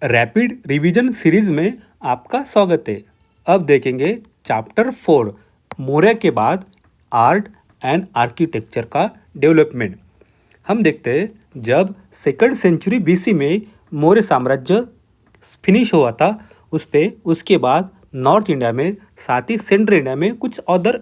Rapid revision series में आपका स्वागत है। अब देखेंगे चैप्टर 4 मौर्य के बाद आर्ट एंड आर्किटेक्चर का डेवलपमेंट। हम देखते हैं जब सेकंड सेंचुरी बीसी में मौर्य साम्राज्य फिनिश हुआ था उस पे उसके बाद नॉर्थ इंडिया में साथ ही सेंट्रल इंडिया में कुछ अदर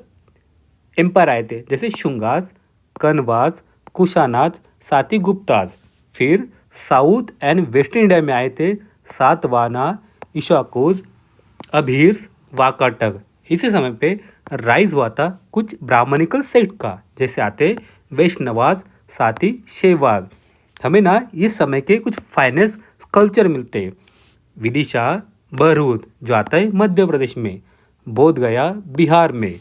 एम्पायर आए थे, जैसे शुंगाज, कनवाज, कुशानाज, साथ ही गुप्ताज। फिर साउथ एंड वेस्टर्न इंडिया में आए थे सातवाहना, इशाकोज, अभीर्स, वाकाटक। इसी समय पे राइज हुआ था कुछ ब्राह्मणिकल सेक्ट का, जैसे आते वैष्णवाज, साथ ही शैवाज। हमें ना इस समय के कुछ फाइनेस्ट कल्चर मिलते हैं। विदिशा, बरहूत जो आता है मध्य प्रदेश में, बोध गया बिहार में,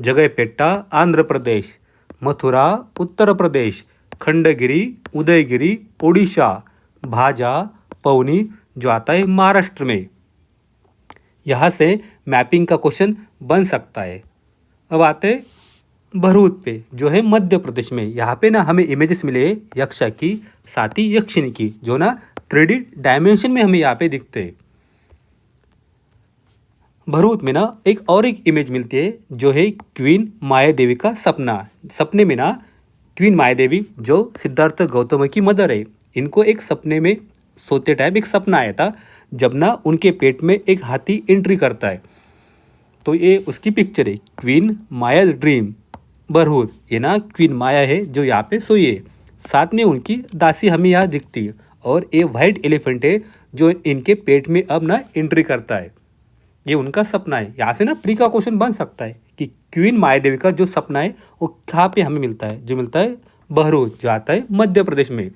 जगयपेट्टा आंध्र प्रदेश, मथुरा उत्तर प्रदेश, खंडगिरी, उदयगिरी ओडिशा, भाजा, पौनी जो आता है महाराष्ट्र में। यहाँ से मैपिंग का क्वेश्चन बन सकता है। अब आते भरूच पे जो है मध्य प्रदेश में। यहाँ पे ना हमें इमेजेस मिले यक्षा की, साथ ही यक्षिणी की, जो ना 3D डायमेंशन में हमें यहाँ पे दिखते हैं। भरूच में ना एक इमेज मिलती है जो है क्वीन माया देवी का सपना। सपने में ना क्वीन माया देवी जो सिद्धार्थ गौतम की मदर है, इनको एक सपने में सोते टाइम एक सपना आया था जब ना उनके पेट में एक हाथी एंट्री करता है। तो ये उसकी पिक्चर है, क्वीन माया ड्रीम भरूच। ये ना क्वीन माया है जो यहाँ पे सोई है, साथ में उनकी दासी हमें यहाँ दिखती है, और ये वाइट एलिफेंट है जो इनके पेट में अब ना एंट्री करता है। ये उनका सपना है। यहाँ से ना प्री का क्वेश्चन बन सकता है कि क्वीन माया देवी का जो सपना है वो कहाँ पे हमें मिलता है, जो मिलता है भरूच, जो आता है मध्य प्रदेश में।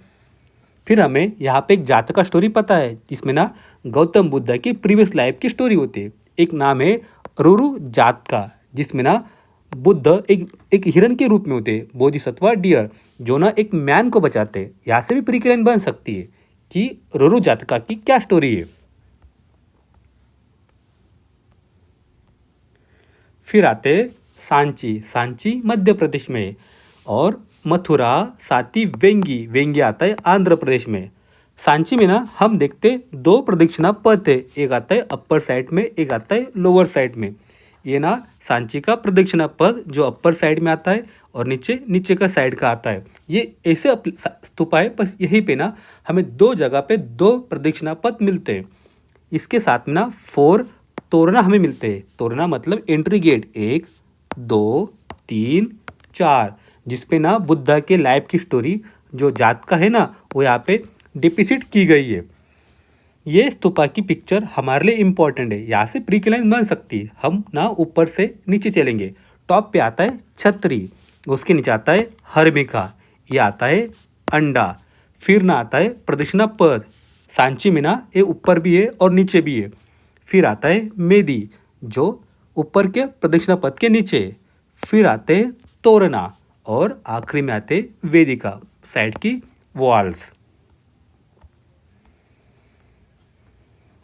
फिर हमें यहाँ पे एक जातक का स्टोरी पता है, जिसमें ना गौतम बुद्ध की प्रीवियस लाइफ की स्टोरी होती है। एक नाम है रुरु जात का, जिसमें ना बुद्ध एक हिरन के रूप में होते हैं, बोधिसत्व डियर, जो ना एक मैन को बचाते हैं। यहाँ से भी प्री बन सकती है कि रुरु जातका की क्या स्टोरी है। फिर आते सांची। सांची मध्य प्रदेश में, और मथुरा, साथ ही वेंगी। वेंगी आता है आंध्र प्रदेश में। सांची में ना हम देखते दो प्रदक्षिणा पथ है, एक आता है अपर साइड में, एक आता है लोअर साइड में। ये ना सांची का प्रदक्षिणा पथ जो अपर साइड में आता है और नीचे का साइड का आता है। ये ऐसे स्तूपा है, बस यहीं पे ना हमें दो जगह पे दो प्रदक्षिणा पथ मिलते हैं। इसके साथ में ना 4 तोरणा हमें मिलते हैं। तोरणा मतलब एंट्री गेट, 1 2 3 4, जिसपे ना बुद्धा के लाइफ की स्टोरी जो जात का है ना वो यहाँ पे डिपिक्ट की गई है। ये स्तूपा की पिक्चर हमारे लिए इम्पोर्टेंट है, यहाँ से प्री लाइन बन सकती है। हम ना ऊपर से नीचे चलेंगे। टॉप पे आता है छतरी, उसके नीचे आता है हरमिका, ये आता है अंडा। फिर ना आता है प्रदक्षिणा पथ। सांची में ना ये ऊपर भी है और नीचे भी है। फिर आता है मेदी जो ऊपर के प्रदक्षिणा पथ के नीचे। फिर आते हैं तोरणा, और आखिरी में आते वेदिका, साइड की वॉल्स।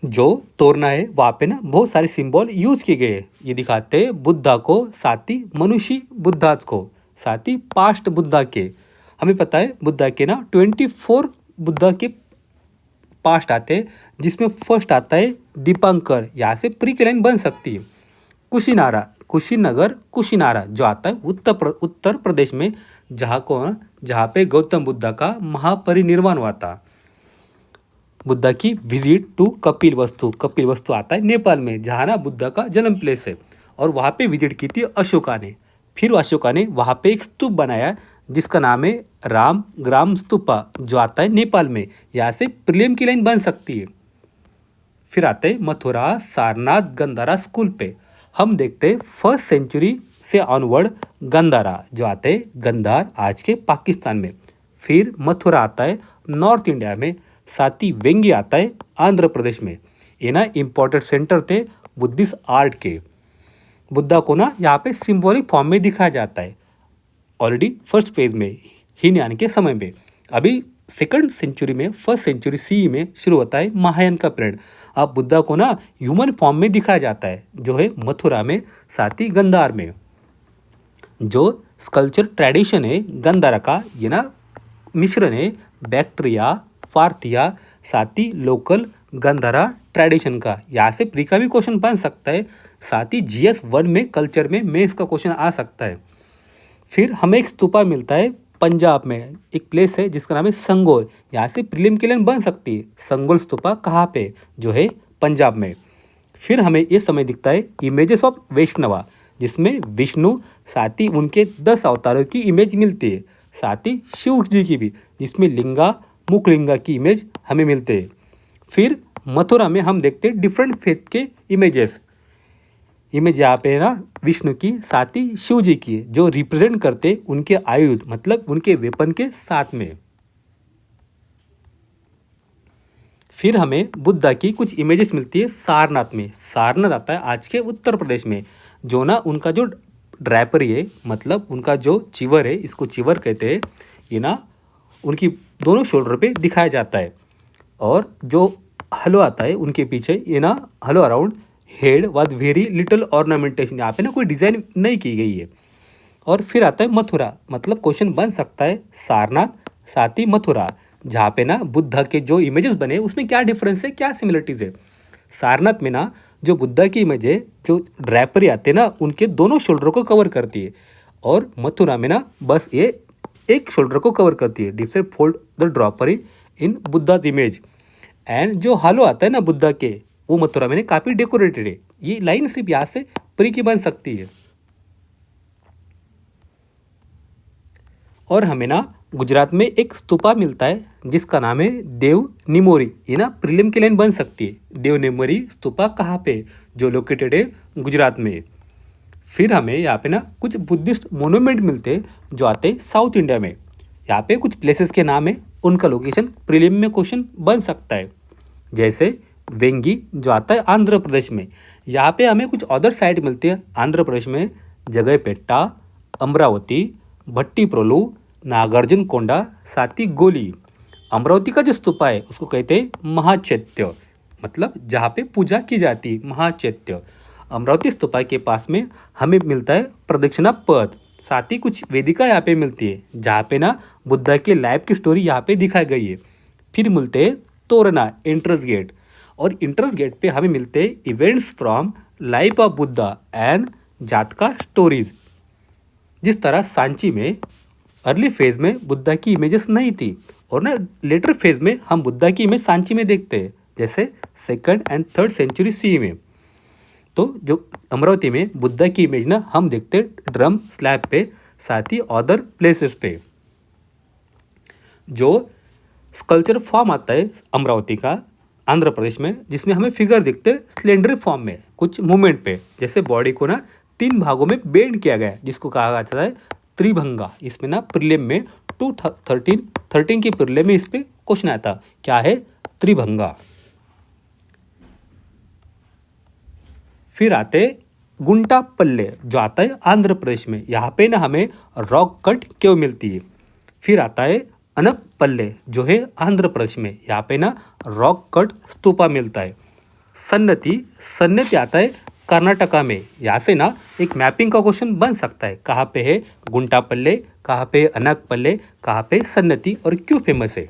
जो तोरणा है वहाँ पे ना बहुत सारे सिंबल यूज किए गए। ये दिखाते हैं बुद्धा को, साथ ही मनुष्य बुद्धाज को, साथ ही पास्ट बुद्धा के। हमें पता है बुद्धा के ना 24 बुद्धा के पास्ट आते हैं, जिसमें फर्स्ट आता है दीपांकर। यहाँ से प्री लाइन बन सकती है। कुशीनारा, कुशीनगर, कुशीनारा जो आता है उत्तर प्रदेश में, जहाँ पे गौतम बुद्धा का महापरिनिर्वाण हुआ था। बुद्धा की विजिट टू कपिल वस्तु। कपिल वस्तु आता है नेपाल में, जहाँ ना बुद्धा का जन्म प्लेस है, और वहाँ पे विजिट की थी अशोका ने। फिर अशोका ने वहाँ पे एक स्तूप बनाया जिसका नाम है राम ग्राम स्तूपा, जो आता है नेपाल में। यहाँ से प्रीलिम की लाइन बन सकती है। फिर आते हैं मथुरा, सारनाथ, गंधारा स्कूल पे। हम देखते हैं फर्स्ट सेंचुरी से ऑनवर्ड गंधारा, जो आते हैं गंधार आज के पाकिस्तान में। फिर मथुरा आता है नॉर्थ इंडिया में, साथ ही वेंगी आता है आंध्र प्रदेश में। ये ना इम्पोर्टेंट सेंटर थे बुद्धिस्ट आर्ट के। बुद्धा को ना यहाँ पे सिंबॉलिक फॉर्म में दिखाया जाता है ऑलरेडी फर्स्ट पेज में, हीनयान के समय में। अभी सेकंड सेंचुरी में, फर्स्ट सेंचुरी सी में शुरू होता है महायान का पीरियड। अब बुद्धा को ना ह्यूमन फॉर्म में दिखाया जाता है, जो है मथुरा में, साथ ही गंधार में। जो स्कल्पचर ट्रेडिशन है गंधारा का, ये ना मिश्रण है बैक्ट्रिया, पार्थिया, साथ ही लोकल गंधरा ट्रेडिशन का, यहाँ से प्री का भी क्वेश्चन बन सकता है। साथ ही GS 1 में कल्चर में इसका क्वेश्चन आ सकता है। फिर हमें एक स्तूपा मिलता है पंजाब में, एक प्लेस है जिसका नाम है संगोल, यहाँ से प्रीलिम के लिए बन सकती है। संगोल स्तूपा कहाँ पे, जो है पंजाब में। फिर हमें ये समय दिखता है इमेजेस ऑफ वैष्णवा, जिसमें विष्णु साथ ही उनके 10 अवतारों की इमेज मिलती है, साथ ही शिव जी की भी, जिसमें लिंगा मुखलिंगा की इमेज हमें मिलते हैं। फिर मथुरा में हम देखते हैं डिफरेंट फेथ के इमेज यहाँ पे है ना विष्णु की साथ ही शिव जी की, जो रिप्रेजेंट करते उनके आयुध मतलब उनके वेपन के साथ में। फिर हमें बुद्धा की कुछ इमेजेस मिलती है सारनाथ में। सारनाथ आता है आज के उत्तर प्रदेश में। जो ना उनका जो ड्रैपरी है मतलब उनका जो चिवर है, इसको चिवर कहते हैं, ये ना उनकी दोनों शोल्डर पे दिखाया जाता है। और जो हलो आता है उनके पीछे, ये ना hello around head was very little ornamentation, यहाँ पे ना कोई डिज़ाइन नहीं की गई है। और फिर आता है मथुरा, मतलब क्वेश्चन बन सकता है सारनाथ साथ ही मथुरा, जहाँ पे ना बुद्धा के जो इमेजेस बने उसमें क्या डिफरेंस है, क्या सिमिलरिटीज़ है। सारनाथ में ना जो बुद्धा की इमेज है, जो ड्रैपरी आते हैं ना उनके दोनों शोल्डर को कवर करती है, और मथुरा में ना बस ये एक शोल्डर को कवर करती है। Different fold the drapery in Buddha image. And जो हालो आता है ना बुद्धा के, वो मथुरा में काफ़ी डेकोरेटेड है। ये लाइन सिर्फ यहाँ से प्री की बन सकती है। और हमें ना गुजरात में एक स्तूपा मिलता है जिसका नाम है देव निमोरी, ये ना प्रीलिम की लाइन बन सकती है। देव निमोरी स्तूपा कहाँ पे, जो लोकेटेड है गुजरात में। फिर हमें यहाँ पे ना कुछ बुद्धिस्ट मोनूमेंट मिलते हैं जो आते हैं साउथ इंडिया में। यहाँ पे कुछ प्लेसेस के नाम है, उनका लोकेशन प्रीलिम में क्वेश्चन बन सकता है। जैसे वेंगी जो आता है आंध्र प्रदेश में। यहाँ पे हमें कुछ अदर साइट मिलती है आंध्र प्रदेश में, जगयपेट्टा, अमरावती, भट्टीप्रोलू, नागार्जुन कोंडा, साथ ही गोली। अमरावती का जो स्तूपा है उसको कहते हैं महाचैत्य, मतलब जहाँ पे पूजा की जाती है, महाचैत्य। अमरावती स्तूपा के पास में हमें मिलता है प्रदक्षिणा पथ, साथ ही कुछ वेदिका यहाँ पे मिलती है जहाँ पे ना बुद्धा के लाइफ की स्टोरी यहाँ पे दिखाई गई है। फिर मिलते हैं तोरना एंट्रेंस गेट, और एंट्रेंस गेट पे हमें मिलते हैं events from life of Buddha and जातका स्टोरीज। जिस तरह सांची में अर्ली फेज में बुद्धा की इमेजेस नहीं थी, और ना लेटर फेज में हम बुद्धा की इमेज सांची में देखते हैं, जैसे 2nd and 3rd century C में। तो जो अमरावती में बुद्धा की इमेज ना हम देखते हैं ड्रम स्लैब पे, साथ ही अदर प्लेसेस पे। जो स्कल्पचर फॉर्म आता है अमरावती का आंध्र प्रदेश में, जिसमें हमें फिगर दिखते हैं स्लेंडर फॉर्म में कुछ मूवमेंट पे, जैसे बॉडी को ना 3 भागों में बेंड किया गया है, जिसको कहा जाता है त्रिभंगा। इसमें ना प्रीलिम में 2013 की प्रीलिम में इस पे क्वेश्चन आया था, क्या है त्रिभंगा। फिर आते गुंटा पल्ले जो आता है आंध्र प्रदेश में, यहाँ पे ना हमें रॉक कट केव मिलती है। फिर आता है अनक पल्ले जो है आंध्र प्रदेश में, यहाँ पे ना रॉक कट स्तूपा मिलता है। सन्नति आता है कर्नाटका में। यहाँ से ना एक मैपिंग का क्वेश्चन बन सकता है, कहाँ पे है गुंटा पल्ले, कहाँ पे अनक पल्ले, कहाँ पे सन्नति और क्यों फेमस है।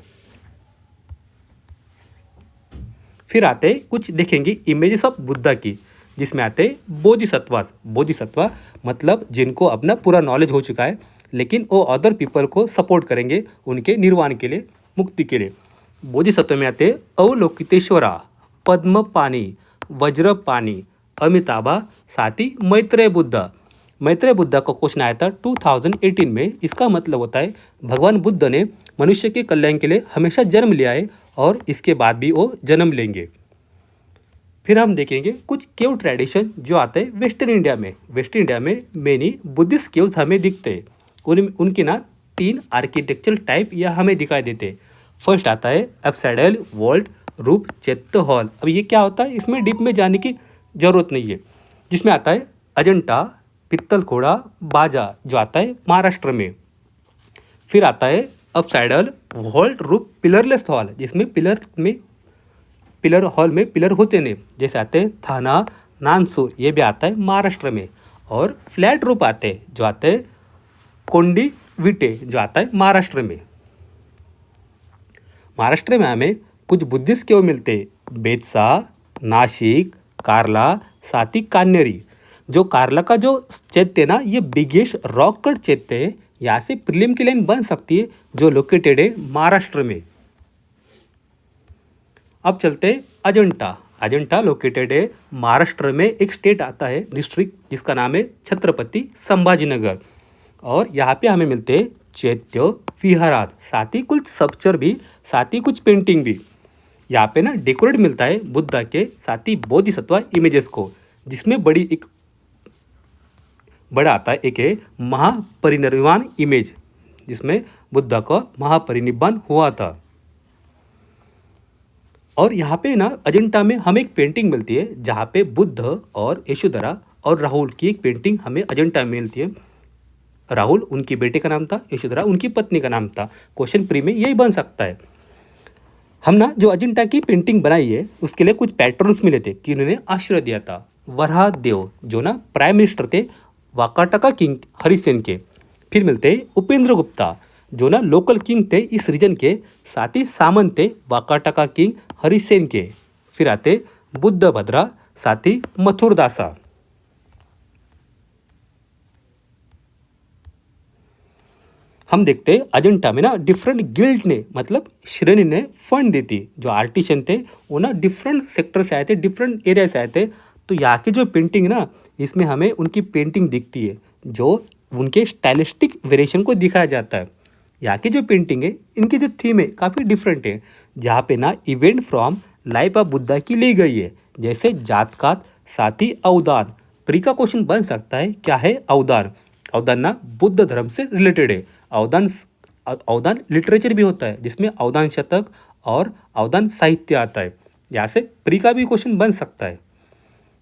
फिर आते कुछ देखेंगे इमेजेस ऑफ बुद्धा की, जिसमें आते बोधिसत्वा मतलब जिनको अपना पूरा नॉलेज हो चुका है, लेकिन वो अदर पीपल को सपोर्ट करेंगे उनके निर्वाण के लिए, मुक्ति के लिए। बोधिसत्व में आते अवलोकितेश्वरा, पद्मपानी, वज्रपानी, अमिताभा, साथ ही मैत्रेय बुद्धा का क्वेश्चन आया था 2018 में। इसका मतलब होता है भगवान बुद्ध ने मनुष्य के कल्याण के लिए हमेशा जन्म लिया है और इसके बाद भी वो जन्म लेंगे। फिर हम देखेंगे कुछ केव ट्रेडिशन जो आते हैं वेस्टर्न इंडिया में मेनी बुद्धिस्ट केव्स हमें दिखते हैं। उनके ना 3 आर्किटेक्चरल टाइप यह हमें दिखाई देते हैं। फर्स्ट आता है अपसाइडल वॉल्ट रूप चैत्य हॉल। अब ये क्या होता है, इसमें डीप में जाने की ज़रूरत नहीं है। जिसमें आता है अजंता पित्तलखोड़ा बाजा जो आता है महाराष्ट्र में। फिर आता है अपसाइडल वॉल्ट रूप पिलरलेस हॉल, जिसमें पिलर हॉल में पिलर होते नहीं, जैसे आते हैं थाना नानसूर, ये भी आता है महाराष्ट्र में। और फ्लैट रूप आते हैं जो आते हैं कोंडी विटे जो आता है महाराष्ट्र में। हमें कुछ बुद्धिस्ट केव मिलते हैं बेतसा, नासिक, कार्ला, साथ ही कान्हेरी। जो कार्ला का जो चैत्य है ना, ये बिगेस्ट रॉक कट चैत्य है। यहाँ से प्रीलिम की लाइन बन सकती है, जो लोकेटेड है महाराष्ट्र में। अब चलते हैं अजंता। अजंता लोकेटेड है महाराष्ट्र में, एक स्टेट आता है, डिस्ट्रिक्ट, जिसका नाम है छत्रपति संभाजीनगर। और यहाँ पे हमें मिलते हैं चैत्य विहारात, साथ ही कुछ स्कल्पचर भी, साथ ही कुछ पेंटिंग भी। यहाँ पे ना डेकोरेट मिलता है बुद्धा के साथ ही बोधिसत्व इमेजेस को, जिसमें बड़ा आता है एक है महापरिनिर्वाण इमेज, जिसमें बुद्धा का महापरिनिर्वाण हुआ था। और यहाँ पे ना अजंता में हमें एक पेंटिंग मिलती है, जहाँ पे बुद्ध और यशोधरा और राहुल की एक पेंटिंग हमें अजंता में मिलती है। राहुल उनके बेटे का नाम था, यशोधरा उनकी पत्नी का नाम था। क्वेश्चन प्री में यही बन सकता है। हम ना जो अजंता की पेंटिंग बनाई है, उसके लिए कुछ पैटर्न्स मिले थे कि उन्होंने आश्रय दिया था। वराह देव जो ना प्राइम मिनिस्टर थे वाकाटका किंग हरिसेन के। फिर मिलते हैं उपेंद्र गुप्ता, जो ना लोकल किंग थे इस रीजन के, साथ ही सामंत थे वाकाटका किंग हरिसेन के। फिर आते बुद्ध भद्रा, साथ ही मथुरदासा। हम देखते हैं अजंता में ना डिफरेंट गिल्ड ने, मतलब श्रेणी ने फंड देती। जो आर्टिशन थे वो ना डिफरेंट सेक्टर से आए थे, डिफरेंट एरिया से आए थे। तो यहाँ की जो पेंटिंग ना, इसमें हमें उनकी पेंटिंग दिखती है, जो उनके स्टाइलिस्टिक वेरिएशन को दिखाया जाता है। यहाँ की जो पेंटिंग है, इनकी जो थीम है काफ़ी डिफरेंट है, जहाँ पे ना event from life of Buddha की ली गई है, जैसे जात कात, साथ ही अवदान। प्री का क्वेश्चन बन सकता है, क्या है अवदान? अवदान ना बुद्ध धर्म से रिलेटेड है। अवदान लिटरेचर भी होता है, जिसमें अवदान शतक और अवदान साहित्य आता है। यहाँ से प्री का भी क्वेश्चन बन सकता है।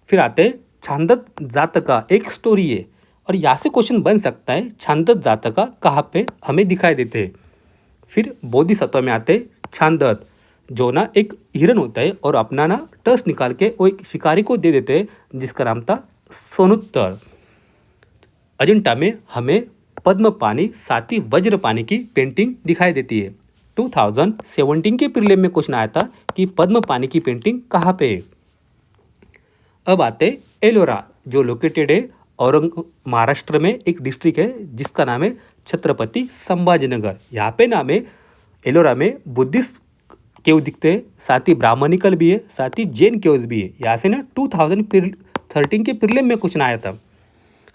फिर आते हैं छांदत जातका, एक स्टोरी है, और यहाँ से क्वेश्चन बन सकता है छांदत जातका कहाँ पे हमें दिखाई देते हैं। फिर बोधिसत्व में आते छांदत, जो ना एक हिरन होता है और अपना ना टस निकाल के वो एक शिकारी को दे देते हैं, जिसका नाम था सोनुत्तर। अजंता में हमें पद्म पानी, साथ ही वज्र पानी की पेंटिंग दिखाई देती है। 2017 के प्रीलिम में क्वेश्चन आया था कि पद्म पानी की पेंटिंग कहाँ पे है। अब आते एलोरा, जो लोकेटेड है महाराष्ट्र में, एक डिस्ट्रिक्ट है जिसका नाम है छत्रपति संभाजीनगर। यहाँ पे नाम है एलोरा में बुद्धिस्ट केव दिखते हैं, साथ ही ब्राह्मणिकल भी है, साथ ही जैन केव्स भी है। यहाँ से ना 2013 के प्रीलिम में क्वेश्चन आया था।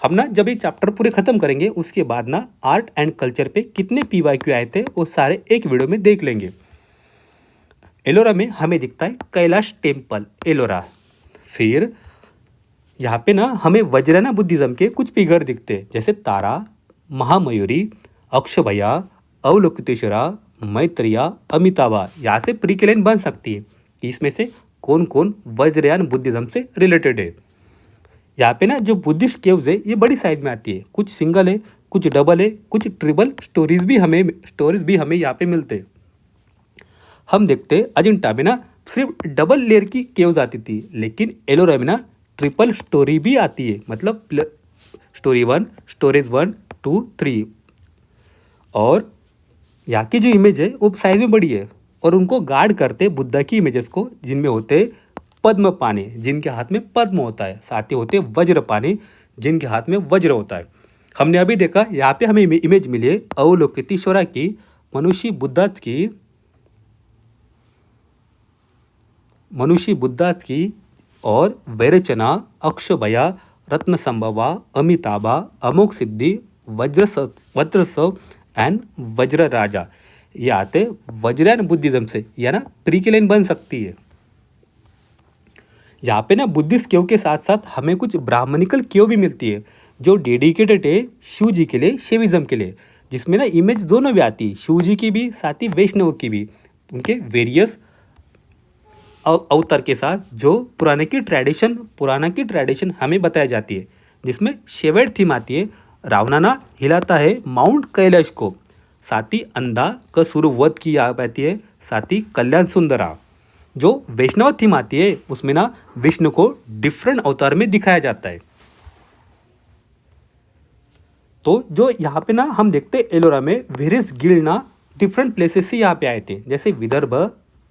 हम ना जब ये चैप्टर पूरे खत्म करेंगे, उसके बाद ना आर्ट एंड कल्चर पे कितने PYQ आए थे वो सारे एक वीडियो में देख लेंगे। एलोरा में हमें दिखता है कैलाश टेम्पल एलोरा। फिर यहाँ पे ना हमें वज्रयाना बुद्धिज्म के कुछ फिगर दिखते हैं, जैसे तारा, महामयूरी, अक्षभया, अवलोकितेश्वरा, मैत्रेया, अमिताभा। यहाँ से प्री की लाइन बन सकती है कि इसमें से कौन कौन वज्रयान बुद्धिज्म से रिलेटेड है। यहाँ पे ना जो बुद्धिस्ट केव्स है, ये बड़ी साइज में आती है, कुछ सिंगल है, कुछ डबल है, कुछ ट्रिपल स्टोरीज भी हमें यहाँ पे मिलते हैं। हम देखते हैं अजंता में ना सिर्फ डबल लेयर की केव्स आती थी, लेकिन एलोरा में ना ट्रिपल स्टोरी भी आती है, मतलब स्टोरी 1, स्टोरेज 1, 2, 3। और यहाँ की जो इमेज है वो साइज में बड़ी है, और उनको गार्ड करते बुद्धा की इमेजेस को, जिनमें होते पद्म पानी, जिनके हाथ में पद्म होता है, साथ ही होते वज्र पानी, जिनके हाथ में वज्र होता है। हमने अभी देखा यहाँ पे हमें इमेज मिली है अवलोकितेश्वरा की, मनुष्य बुद्धाज की और वैरचना, अक्षभया, रत्न संभवा, अमिताभा, अमोघ सिद्धि, वज्रसव एंड वज्र राजा। ये आते वज्रयान बुद्धिज्म से, या ना प्री की लाइन बन सकती है। यहाँ पे ना बुद्धिस्ट केव के साथ साथ हमें कुछ ब्राह्मणिकल केव भी मिलती है, जो डेडिकेटेड है शिव जी के लिए, शिविज्म के लिए, जिसमें ना इमेज दोनों भी आती है, शिव जी की भी, साथ ही वैष्णव की भी, उनके वेरियस अवतार के साथ, जो पुराने की ट्रेडिशन हमें बताई जाती है, जिसमें शेवेड थीम आती है। रावणाना हिलाता है माउंट कैलाश को, साथ ही अंधा का सुर वध की याद आती है, साथ ही कल्याण सुंदरा। जो वैष्णव थीम आती है, उसमें ना विष्णु को डिफरेंट अवतार में दिखाया जाता है। तो जो यहाँ पे ना हम देखते हैं एलोरा में वेरियस गिल्ड ना डिफरेंट प्लेसेस से यहाँ पे आए थे, जैसे विदर्भ,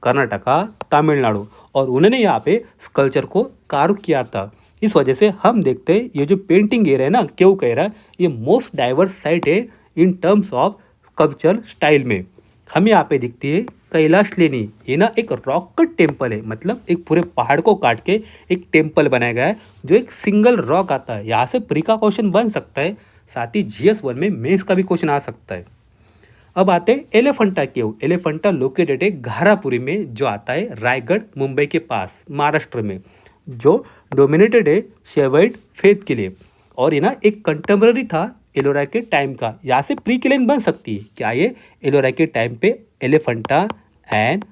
कर्नाटका, तमिलनाडु, और उन्होंने यहाँ पे स्कल्पचर को कार्व किया था। इस वजह से हम देखते हैं ये जो पेंटिंग एरिया है ना, क्यों कह रहा है, ये मोस्ट डाइवर्स साइट है in terms of sculpture style में। हमें यहाँ पे दिखती है कैलाश लेनी, ये ना एक रॉक कट टेम्पल है, मतलब एक पूरे पहाड़ को काट के एक टेम्पल बनाया गया है जो एक सिंगल रॉक आता है। यहाँ से प्री का क्वेश्चन बन सकता है, साथ ही GS1 में मेंस का भी क्वेश्चन आ सकता है। अब आते हैं एलिफेंटा केव। एलिफेंटा लोकेटेड है घारापुरी में, जो आता है रायगढ़ मुंबई के पास महाराष्ट्र में, जो डोमिनेटेड है शेवाइट फेथ के लिए, और ये ना एक कंटेम्प्रेरी था एलोरा के टाइम का। यहाँ से प्री की लाइन बन सकती है, क्या ये एलोरा के टाइम पे एलिफेंटा एंड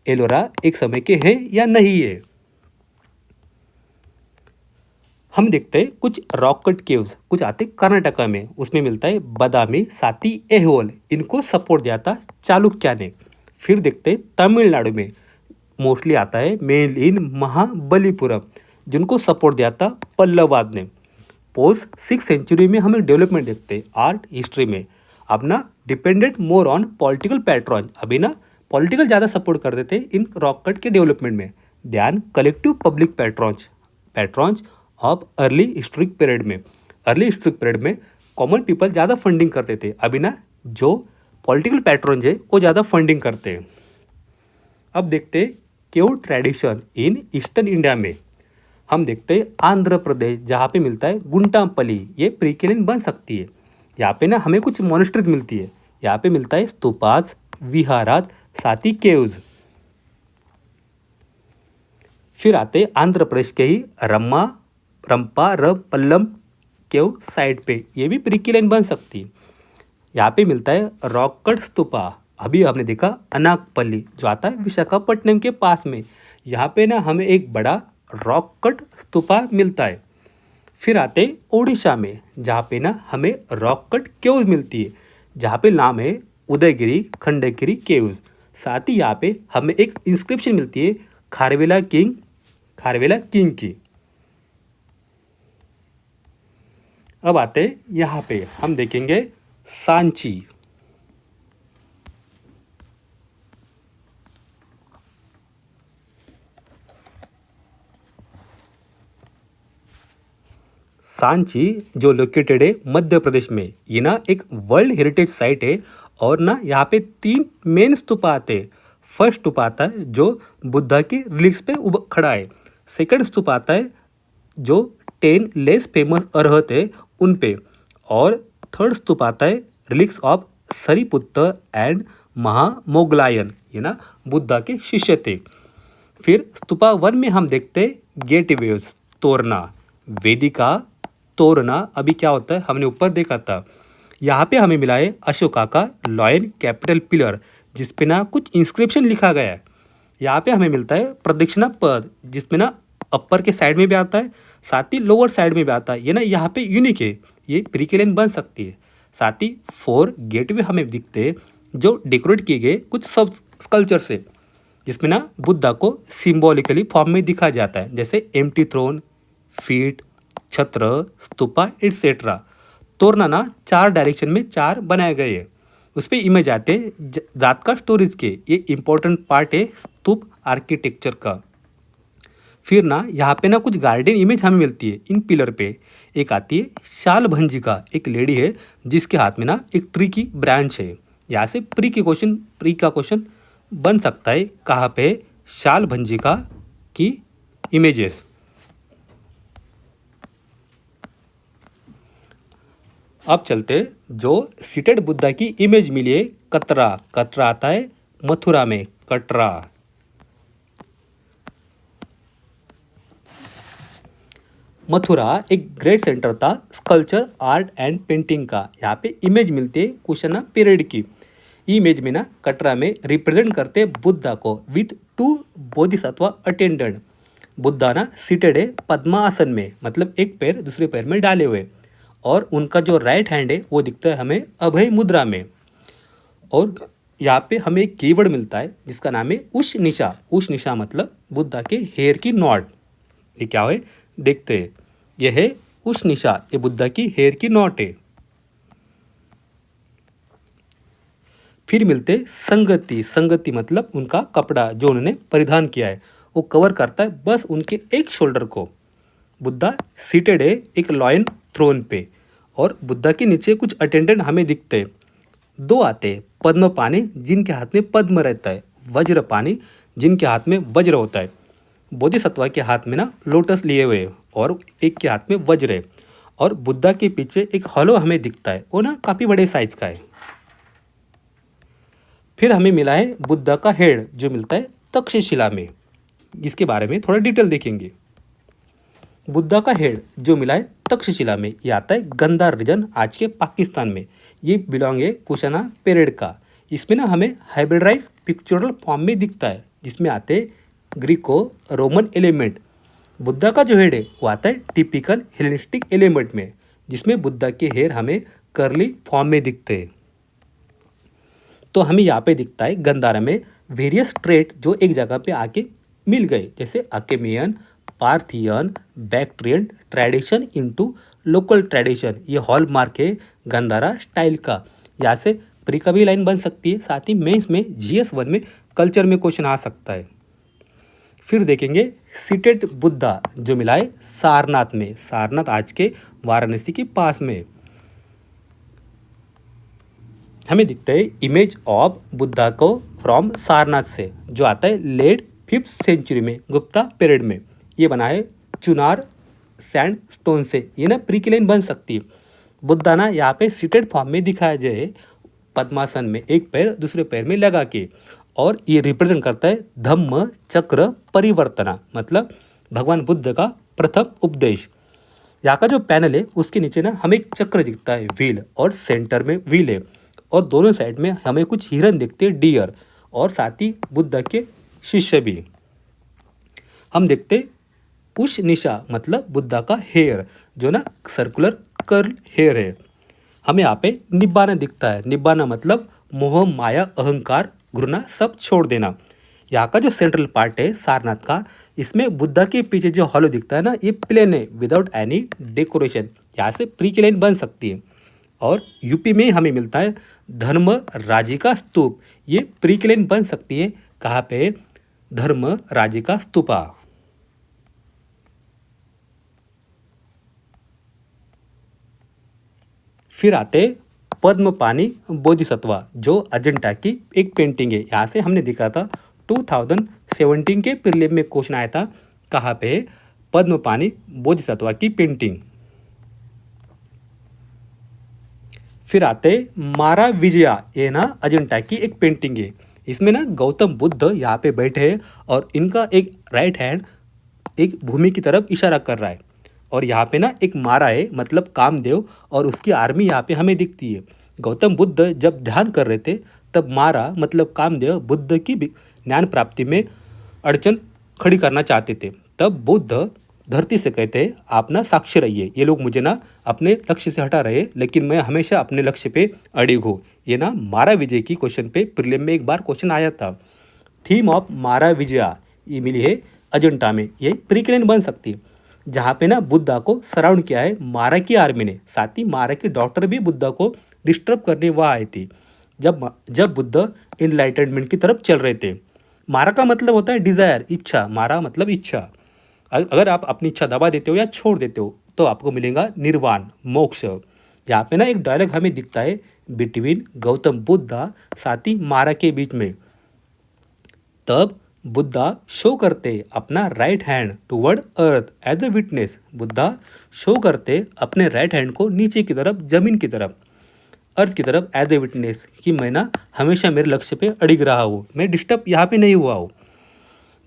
एलोरा एक समय के हैं या नहीं है। हम देखते हैं कुछ रॉक कट केव्स, कुछ आते कर्नाटका में, उसमें मिलता है बादामी, साथी एहोल, इनको सपोर्ट दिया था चालुक्य ने। फिर देखते हैं तमिलनाडु में मोस्टली आता है मेन इन महाबलीपुरम, जिनको सपोर्ट दिया था पल्लवाद ने। पोस्ट 6th सेंचुरी में हम एक डेवलपमेंट देखते हैं आर्ट हिस्ट्री में। अब ना dependent more on political patron, अभी ना पॉलिटिकल ज़्यादा सपोर्ट कर देते इन रॉक कट के डेवलपमेंट में ध्यान collective public patrons of early historic period में। अर्ली हिस्ट्रिक पीरियड में कॉमन पीपल ज़्यादा फंडिंग करते थे, अभी ना जो पॉलिटिकल पैट्रॉन्स है वो ज़्यादा फंडिंग करते हैं। अब देखते हैं केव ट्रेडिशन इन ईस्टर्न इंडिया में। हम देखते हैं आंध्र प्रदेश, जहाँ पे मिलता है गुंटापल्ली, ये प्रीकेलिन बन सकती है। यहाँ पे ना हमें कुछ मोनेस्ट्रीज मिलती है, यहाँ पे मिलता है स्तूपास, विहारात, साथ ही केव्स। फिर आते हैं आंध्र प्रदेश के ही रंपारपल्लम केव साइड पे, ये भी प्रीकेलिन बन सकती है। यहाँ पे मिलता है रॉक कट स्तूपा, अभी हमने देखा अनाकपल्ली जो आता है विशाखापट्टनम के पास में, यहाँ पे ना हमें एक बड़ा रॉक कट स्तूपा मिलता है। फिर आते ओडिशा में, जहाँ पे ना हमें रॉक कट केव्स मिलती है, जहाँ पे नाम है उदयगिरी खंडगिरी केव्स। साथ ही यहाँ पे हमें एक इंस्क्रिप्शन मिलती है खारवेला किंग की। अब आते यहाँ पे हम देखेंगे सांची। सांची जो लोकेटेड है मध्य प्रदेश में, ये ना एक वर्ल्ड हेरिटेज साइट है, और ना यहाँ पे 3 मेन स्तूप आते हैं। फर्स्ट स्तूप आता है जो बुद्धा की रिलिक्स पे खड़ा है। सेकंड स्तूप आता है जो 10 लेस फेमस अरहत है उन पे, और थर्ड स्तूप आता है रिलिक्स ऑफ सरीपुत्र एंड महामोगलायन, ये ना बुद्धा के शिष्य थे। फिर स्तूपा 1 में हम देखते हैं गेटवेज, तोरना, वेदिका, तोरना। अभी क्या होता है हमने ऊपर देखा था। यहाँ पे हमें मिला है अशोका का लॉयन कैपिटल पिलर, जिसपे ना कुछ इंस्क्रिप्शन लिखा गया है। यहाँ पे हमें मिलता है प्रदक्षिणा पद, जिसमें ना अपर के साइड में भी आता है, साथ ही लोअर साइड में भी आता है। ये ना यहाँ पे यूनिक है, ये प्रीकेलिन बन सकती है। साथ ही 4 गेटवे हमें दिखते हैं जो डेकोरेट किए गए कुछ सब स्कल्पचर से, जिसमें ना बुद्धा को सिंबॉलिकली फॉर्म में दिखा जाता है, जैसे एम्प्टी थ्रोन, फीट, छत्र, स्तूपा एटसेट्रा। तोरना ना 4 डायरेक्शन में 4 बनाए गए हैं, उस पर इमेज आते हैं जात का स्टोरेज के, ये इंपॉर्टेंट पार्ट है स्तूप आर्किटेक्चर का। फिर ना यहाँ पे ना कुछ गार्डन इमेज हमें मिलती है इन पिलर पे। एक आती है शाल भंजिका, एक लेडी है जिसके हाथ में ना एक ट्री की ब्रांच है। यहाँ से प्री का क्वेश्चन बन सकता है, कहाँ पे शाल भंजिका की इमेजेस। अब चलते जो सीटेड बुद्धा की इमेज मिली है कतरा आता है मथुरा में, कटरा। मथुरा एक ग्रेट सेंटर था स्कल्पचर, आर्ट एंड पेंटिंग का। यहाँ पे इमेज मिलती है कुशना पीरियड की। इमेज में ना कटरा में रिप्रेजेंट करते बुद्धा को विथ 2 बोधिसत्व अटेंडेंट। बुद्धा ना सीटेड है पद्मासन में, मतलब एक पैर दूसरे पैर में डाले हुए, और उनका जो राइट हैंड है वो दिखता है हमें अभय मुद्रा में। और यहाँ पे हमें एक कीवर्ड मिलता है जिसका नाम है उश निशा। उश निशा मतलब बुद्धा के हेयर की नॉट। ये क्या है देखते हैं, यह है उश निशा, ये बुद्धा की हेयर की नॉट है। फिर मिलते संगति। संगति मतलब उनका कपड़ा जो उन्होंने परिधान किया है वो कवर करता है बस उनके एक शोल्डर को। बुद्धा सीटेड है एक लॉयन थ्रोन पे और बुद्धा के नीचे कुछ अटेंडेंट हमें दिखते हैं। दो आते हैं, पद्म पानी जिनके हाथ में पद्म रहता है, वज्र पानी जिनके हाथ में वज्र होता है। बोधिसत्वा के हाथ में ना लोटस लिए हुए हैं और एक के हाथ में वज्र है। और बुद्धा के पीछे एक हॉलो हमें दिखता है, वो ना काफ़ी बड़े साइज का है। फिर हमें मिला है बुद्धा का हेड जो मिलता है तक्षशिला में। इसके बारे में थोड़ा डिटेल देखेंगे। बुद्धा का हेड जो मिला है तक्षशिला में, ये आता है गंधार रीजन आज के पाकिस्तान में। ये बिलोंग है कुशाना पीरियड का। इसमें ना हमें हाइब्रिडाइज पिक्चोरल फॉर्म में दिखता है जिसमें आते ग्रीको रोमन एलिमेंट। बुद्धा का जो हेड है वो आता है टिपिकल हेलेनिस्टिक एलिमेंट में जिसमें बुद्धा के हेयर हमें कर्ली फॉर्म में दिखते हैं। तो हमें यहाँ पे दिखता है गंधारा में वेरियस ट्रेट जो एक जगह पे आके मिल गए, जैसे Achaemenian, Parthian, Bactrian tradition into local tradition. ये हॉलमार्क है गंधारा स्टाइल का। यहाँ से प्री का भी लाइन बन सकती है, साथ ही मेंस में GS1 में कल्चर में क्वेश्चन आ सकता है। फिर देखेंगे सीटेड बुद्धा जो मिला है सारनाथ में। सारनाथ आज के वाराणसी के पास में। हमें दिखता है इमेज ऑफ बुद्धा को फ्रॉम सारनाथ से जो आता है लेट 5th सेंचुरी में गुप्ता पीरियड में। ये बना है चुनार सैंड स्टोन से। ये ना प्री की लाइन बन सकती है। बुद्धा ना यहाँ पे सीटेड फॉर्म में दिखाया जाए पद्मासन में, एक पैर दूसरे पैर में लगा के, और ये रिप्रेजेंट करता है धम्म चक्र परिवर्तना, मतलब भगवान बुद्ध का प्रथम उपदेश। यहाँ का जो पैनल है उसके नीचे ना हमें एक चक्र दिखता है व्हील, और सेंटर में व्हील है, और दोनों साइड में हमें कुछ हिरन दिखते हैं डियर, और साथ ही बुद्ध के शिष्य भी। हम देखते उश निशा मतलब बुद्धा का हेयर जो ना सर्कुलर कर्ल हेयर है। हमें यहाँ पे निब्बाना दिखता है। निब्बाना मतलब मोह माया अहंकार घृणा सब छोड़ देना। यहाँ का जो सेंट्रल पार्ट है सारनाथ का, इसमें बुद्धा के पीछे जो हॉलो दिखता है ना, ये प्लेन है विदाउट एनी डेकोरेशन। यहाँ से प्री की लाइन बन सकती है। और यूपी में हमें मिलता है धर्म राजी का स्तूप। ये प्री की लाइन बन सकती है। कहाँ पे? धर्म राजी का स्तूपा। फिर आते पद्म पानी बोधिसत्वा जो अजंता की एक पेंटिंग है। यहाँ से हमने देखा था 2017 के प्रीलिम में क्वेश्चन आया था। कहाँ पे? पद्म पानी बोधिसत्वा की पेंटिंग। फिर आते मारा विजया, ये ना अजंता की एक पेंटिंग है। इसमें ना गौतम बुद्ध यहाँ पे बैठे हैं और इनका एक राइट हैंड एक भूमि की तरफ इशारा कर रहा है, और यहाँ पे ना एक मारा है मतलब कामदेव, और उसकी आर्मी यहाँ पे हमें दिखती है। गौतम बुद्ध जब ध्यान कर रहे थे तब मारा मतलब कामदेव बुद्ध की ज्ञान प्राप्ति में अड़चन खड़ी करना चाहते थे। तब बुद्ध धरती से कहते हैं आप ना साक्षी रहिए, ये लोग मुझे ना अपने लक्ष्य से हटा रहे, लेकिन मैं हमेशा अपने लक्ष्य पे अड़िग हूँ। ये ना मारा विजय की क्वेश्चन पे प्रीलिम में एक बार क्वेश्चन आया था। थीम ऑफ मारा विजया ये मिली है अजंता में। ये प्री की लाइन बन सकती है। जहाँ पे ना बुद्धा को सराउंड किया है मारा की आर्मी ने, साथ ही मारा के डॉक्टर भी बुद्धा को डिस्टर्ब करने वहाँ आए थे जब बुद्ध इनलाइटनमेंट की तरफ चल रहे थे। मारा का मतलब होता है डिज़ायर, इच्छा। मारा मतलब इच्छा। अगर आप अपनी इच्छा दबा देते हो या छोड़ देते हो तो आपको मिलेगा निर्वाण, मोक्ष। यहाँ पे ना एक डायलॉग हमें दिखता है बिटवीन गौतम बुद्धा साथ ही मारा के बीच में। तब बुद्धा शो करते अपना right hand toward earth as a witness. Buddha show करते अपने राइट हैंड को नीचे की तरफ, जमीन की तरफ, अर्थ की तरफ एज ए विटनेस, कि मैं ना हमेशा मेरे लक्ष्य पे अड़िग रहा हूँ, मैं डिस्टर्ब यहाँ पे नहीं हुआ हूँ।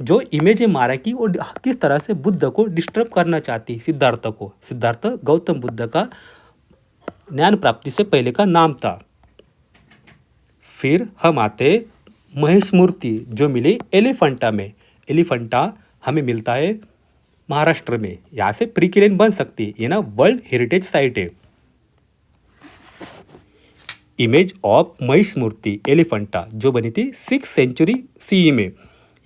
जो इमेज है मारा की वो किस तरह से बुद्ध को डिस्टर्ब करना चाहती सिद्धार्थ को। सिद्धार्थ गौतम बुद्ध का ज्ञान प्राप्ति से पहले का नाम था। फिर हम आते महेश मूर्ति जो मिली एलिफेंटा में। एलिफेंटा हमें मिलता है महाराष्ट्र में। यहाँ से प्री की लाइन बन सकती है। ये ना वर्ल्ड हेरिटेज साइट है। इमेज ऑफ महेश मूर्ति एलिफेंटा जो बनी थी 6th सेंचुरी CE में।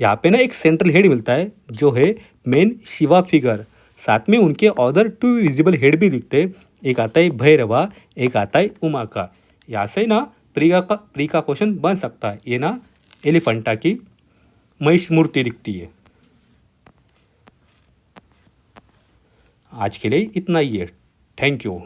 यहाँ पे ना एक सेंट्रल हेड मिलता है जो है मेन शिवा फिगर, साथ में उनके अदर 2 विजिबल हेड भी दिखते हैं। एक आता है भैरवा, एक आता है उमा का। यहाँ से ना प्री का क्वेश्चन बन सकता है। ये ना एलिफेंटा की महिष मूर्ति दिखती है। आज के लिए इतना ही है। Thank you.